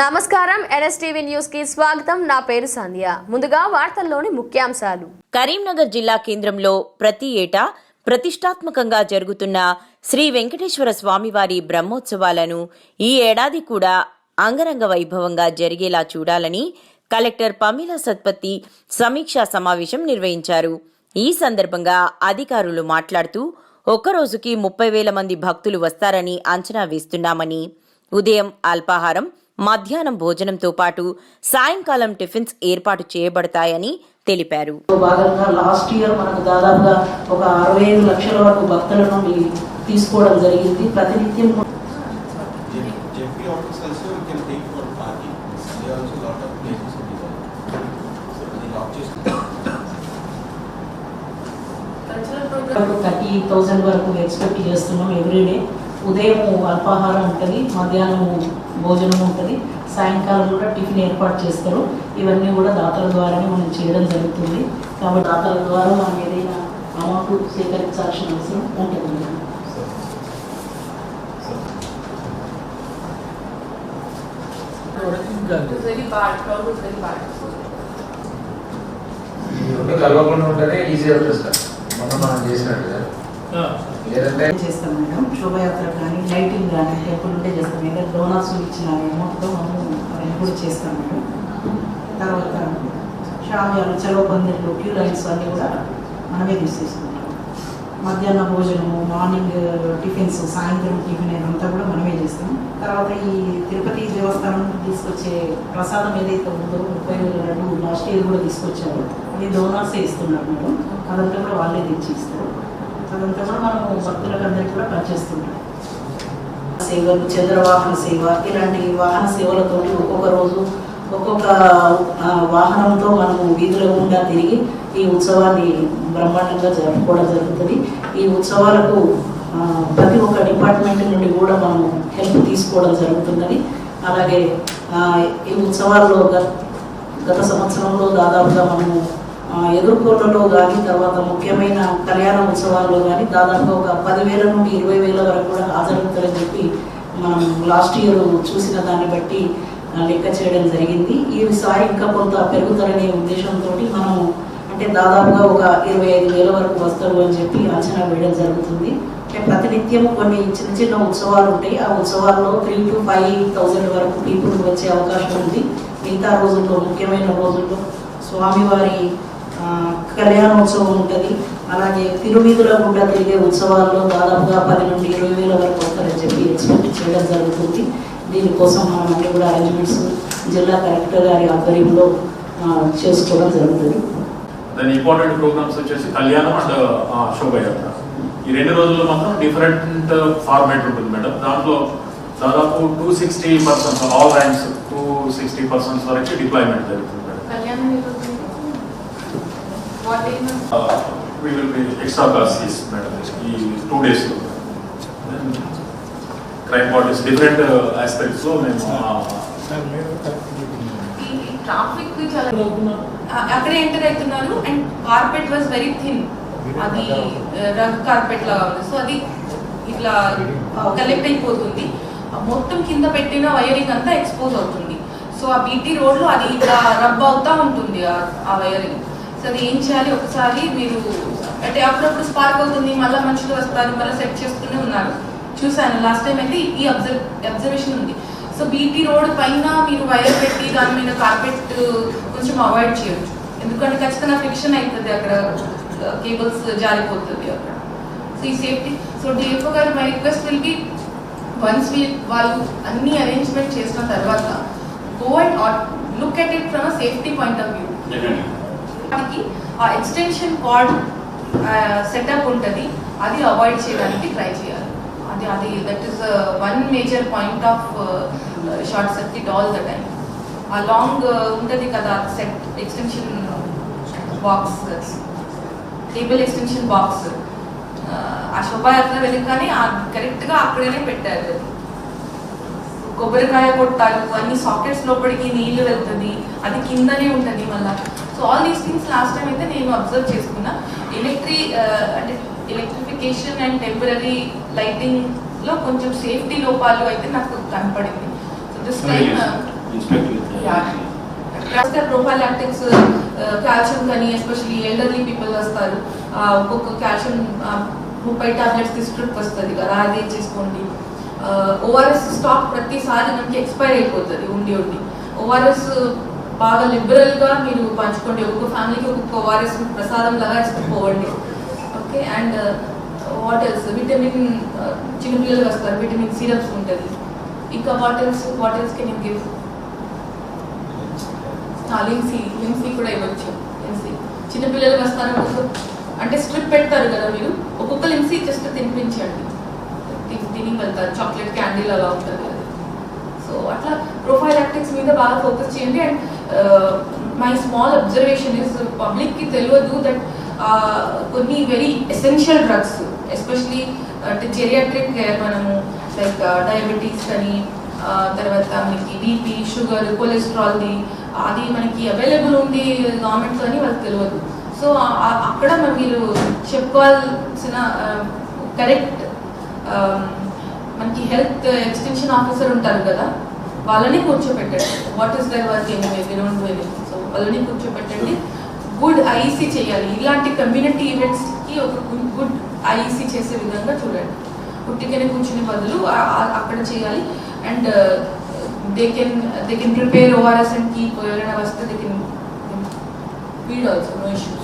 నమస్కారం NSTV news కి స్వాగతం. నా పేరు సంధ్య. ముందుగా వార్తల్లోని ముఖ్యాంశాలు. కరీంనగర్ జిల్లా కేంద్రంలో ప్రతి ఏటా ప్రతిష్టాత్మకంగా జరుగుతున్న శ్రీ వెంకటేశ్వర స్వామివారి బ్రహ్మోత్సవాలను ఈ ఏడాది కూడా అంగరంగ వైభవంగా జరిగేలా చూడాలని కలెక్టర్ పమీలా సత్పతి సమీక్షా సమావేశం నిర్వహించారు. ఈ సందర్భంగా అధికారులు మాట్లాడుతూ ఒక్కరోజుకి 30,000 మంది భక్తులు వస్తారని అంచనా వేస్తున్నామని, ఉదయం అల్పాహారం, మధ్యాహ్నం భోజనంతో పాటు సాయంకాలం టిఫిన్స్ ఏర్పాటు చేయబడతాయని తెలిపారు. భాగంగా లాస్ట్ ఇయర్ మనకు దాదాపుగా ఒక 65 లక్షల వరకు భక్తుల నుండి తీసుకోవడం జరిగింది. ప్రతినిత్యం $30,000 వరకు ఎక్స్పెక్ట్ చేస్తున్నాం ఎవ్రీడే. ఉదయం అల్పాహారం ఉంటుంది, మధ్యాహ్నం భోజనం ఉంటుంది, సాయంకాలం కూడా టిఫిన్ ఏర్పాటు చేస్తారు. ఇవన్నీ కూడా దాతల ద్వారానే మనం చేయడం జరుగుతుంది. కాబట్టి దాతల ద్వారా మనం ఏదైనా అమౌంట్ సేకరించాల్సిన అవసరం ఉంటుంది. చేస్తాం మేడం. శోభయాత్ర కానీ లైటింగ్ కానీ టెంపుల్ ఉంటే చేస్తాం. ఏదైనా డోనర్స్ ఇచ్చిన అమౌంట్తో మనం అవన్నీ కూడా చేస్తాం మేడం. తర్వాత షామ్యాలు, చెలవ పందిర్లు, క్యూ లైన్స్ అన్నీ కూడా మనమే తీసేసుకుంటాం. మధ్యాహ్న భోజనము, మార్నింగ్ టిఫిన్స్, సాయంత్రం టిఫిన్ అంతా కూడా మనమే చేస్తాం. తర్వాత ఈ తిరుపతి దేవస్థానం తీసుకొచ్చే ప్రసాదం ఏదైతే ఉందో 30,000 లడ్డు లాస్ట్ ఇయర్ కూడా తీసుకొచ్చారు. అది డోనర్సే ఇస్తున్నారు మేడం. అదంతా కూడా వాళ్ళే తెచ్చి ఇస్తారు. అదంతా కూడా మనం భక్తులకు అందరికీ కూడా పనిచేస్తుంటాం. సేవలు, చంద్రవాహన సేవ, ఇలాంటి వాహన సేవలతో ఒక్కొక్క రోజు ఒక్కొక్క వాహనంతో మనము వీధుల గుండా తిరిగి ఈ ఉత్సవాన్ని బ్రహ్మాండంగా జరుపుకోవడం జరుగుతుంది. ఈ ఉత్సవాలకు ప్రతి ఒక్క డిపార్ట్మెంట్ నుండి కూడా మనం హెల్ప్ తీసుకోవడం జరుగుతున్నది. అలాగే ఈ ఉత్సవాల్లో గత సంవత్సరంలో దాదాపుగా మనము ఎదుర్కోళ్లలో కానీ, తర్వాత ముఖ్యమైన కళ్యాణ ఉత్సవాల్లో కానీ దాదాపుగా ఒక 10,000 నుండి 20,000 వరకు కూడా హాజరవుతారని చెప్పి మనం లాస్ట్ ఇయర్ చూసిన దాన్ని బట్టి లెక్క చేయడం జరిగింది. ఈసారి ఇంకా కొంత పెరుగుతారనే ఉద్దేశంతో మనం అంటే దాదాపుగా ఒక 25,000 వరకు వస్తారు అని చెప్పి అంచనా వేయడం జరుగుతుంది. అంటే ప్రతినిత్యం కొన్ని చిన్న చిన్న ఉత్సవాలు ఉంటాయి. ఆ ఉత్సవాల్లో 3,000 to 5,000 వరకు పీపుల్ వచ్చే అవకాశం ఉంది. మిగతా రోజుల్లో, ముఖ్యమైన రోజుల్లో స్వామివారి కళ్యాణోత్సవం ఉంటుంది. అలాగే తిరువీధుల గుండా తిరిగే ఉత్సవాల్లో దాదాపుగా 10 నుండి 20,000 వరకు వస్తారని చెప్పి ఎక్స్పెక్ట్ చేయడం జరుగుతుంది. దీనికోసం మనం అన్ని కూడా అరేంజ్మెంట్స్ జిల్లా కలెక్టర్ గారి ఆధ్వర్యంలో చేసుకోవడం జరుగుతుంది. దాని ఇంపార్టెంట్ ప్రోగ్రామ్స్ వచ్చేసి కళ్యాణం అండ్ శోభయాత్ర. ఈ 2 రోజుల్లో మాత్రం డిఫరెంట్ ఫార్మాట్ ఉంటుంది మేడం. దాంట్లో దాదాపు 260 persons ఆల్ ర్యాంక్స్ 260 persons వరకు డిప్లాయ్మెంట్ జరుగుతుంది madam. We will be extra classes madam ఈ 2 days లో క్రైమ్ బాడీస్ డిఫరెంట్ ఆస్పెక్ట్స్ లో మేము ట్రాఫిక్ చాలా అక్కడే ఎంటర్ అవుతున్నారు. And carpet was very thin, అది రగ్ కార్పెట్ లాగా ఉంది. సో అది ఇట్లా కలెక్ట్ అయిపోతుంది. మొత్తం కింద పెట్టిన వైరింగ్ అంతా ఎక్స్పోజ్ అవుతుంది. సో ఆ బీటీ రోడ్ లో అది ఇట్లా రబ్ అవుతా ఉంటుంది ఆ వైరింగ్. సో అది ఏం చేయాలి, ఒకసారి మీరు అంటే అప్పుడప్పుడు స్పార్క్ అవుతుంది, మళ్ళీ మనుషులు వస్తారు, మళ్ళీ సెట్ చేస్తూనే ఉన్నారు. చూసాను లాస్ట్ టైం అయితే ఈ అబ్జర్వేషన్ ఉంది. సో బీటీ రోడ్ పైన మీరు వైర్ పెట్టి దాని మీద కార్పెట్ కొంచెం అవాయిడ్ చేయొచ్చు. ఎందుకంటే ఖచ్చితంగా ఫ్రిక్షన్ అవుతుంది, అక్కడ కేబుల్స్ జారిపోతుంది అక్కడ. సో ఈ సేఫ్టీ. సో డిఎఫ్ఓ గారు my request will be once వాళ్ళు అన్ని అరేంజ్మెంట్ చేసిన తర్వాత go and look at it from a safety point of view. వాటికి ఆ ఎక్స్టెన్షన్ కార్డ్ సెటప్ ఉంటుంది, అది అవాయిడ్ చేయడానికి ట్రై చేయాలి. అది that is one major point of short circuit all the time. ఆ లాంగ్ ఉంటుంది కదా set extension box, cable extension box, ఆ శోభాయాత్ర వెనుకనే కరెక్ట్గా అక్కడనే పెట్టారు. కొబ్బరికాయ కొట్టాలు అన్ని సాకెట్స్ లోపలికి నీళ్లు వెళ్తుంది, అది కిందనే ఉంటుంది మళ్ళీ. So all these things last time అయితే నేను అబ్జర్వ్ చేసుకున్నా. అంటే ఎలక్ట్రిఫికేషన్ అండ్ టెంపరీ లైటింగ్ లో కొంచెం సేఫ్టీ లోపాలు అయితే నాకు కనపడింది. So this time inspect with prophylactics calcium కానీ ఎస్పెషల్లీ ఎల్డర్లీ పీపుల్ వస్తారు, ఒక్కొక్క కాల్షియం 30 టాబ్లెట్స్ తీసుకుంటూ వస్తుంది కదా, అదే చేసుకోండి. ఓఆర్ఎస్ స్టాక్ ప్రతిసారి మనకి ఎక్స్పైర్ అయిపోతుంది ఉండి. ఓఆర్ఎస్ బాగా లిబరల్గా మీరు పంచుకోండి, ఒక్కొక్క ఫ్యామిలీకి ఒక్కొక్క ఓఆర్ఎస్ ప్రసాదం లాగా ఇష్టపోవండి. Okay, and what else, vitamin చిన్నపిల్లలు వస్తారు, విటమిన్ సిరప్స్ ఉంటుంది. ఇంకా what else can you give? Limcee కూడా ఇవ్వచ్చు. లిమ్సీ చిన్నపిల్లలు వస్తారు, అంటే స్ట్రిప్ పెడతారు కదా మీరు, ఒక్కొక్క లిమ్సీ జస్ట్ తినిపించండి, తిని వెళ్తారు. చాక్లెట్ క్యాండీ లాగా ఉంటుంది అది. సో అట్లా ప్రొఫైలాక్టిక్స్ మీద బాగా ఫోకస్ చేయండి. And my small observation is, పబ్లిక్కి తెలియదు దట్ కొన్ని వెరీ ఎసెన్షియల్ డ్రగ్స్, ఎస్పెషలీ అంటే జెరియాట్రిక్ కేర్, మనము లైక్ డయాబెటీస్ కానీ, తర్వాత మనకి బీపీ, షుగర్, కొలెస్ట్రాల్ది అది మనకి అవైలబుల్ ఉంది గవర్నమెంట్తో అని వాళ్ళకి తెలియదు. సో అక్కడ మీరు చెప్పుకోవాల్సిన కరెక్ట్ మనకి హెల్త్ ఎక్స్టెన్షన్ ఆఫీసర్ ఉంటారు కదా, వాళ్ళని కూర్చోపెట్టండి. What is their work anyway, we don't do anything. So వాళ్ళని కూర్చోపెట్టండి. గుడ్ ఐఈసీ చేయాలి. ఇలాంటి కమ్యూనిటీ ఈవెంట్స్కి ఒక గుడ్ ఐఈసీ చేసే విధంగా చూడండి. పుట్టికనే కూర్చునే బదులు అక్కడ చేయాలి. And they can prepare ORS and keep, ఎవరైనా వస్తే they can feed also, no issues.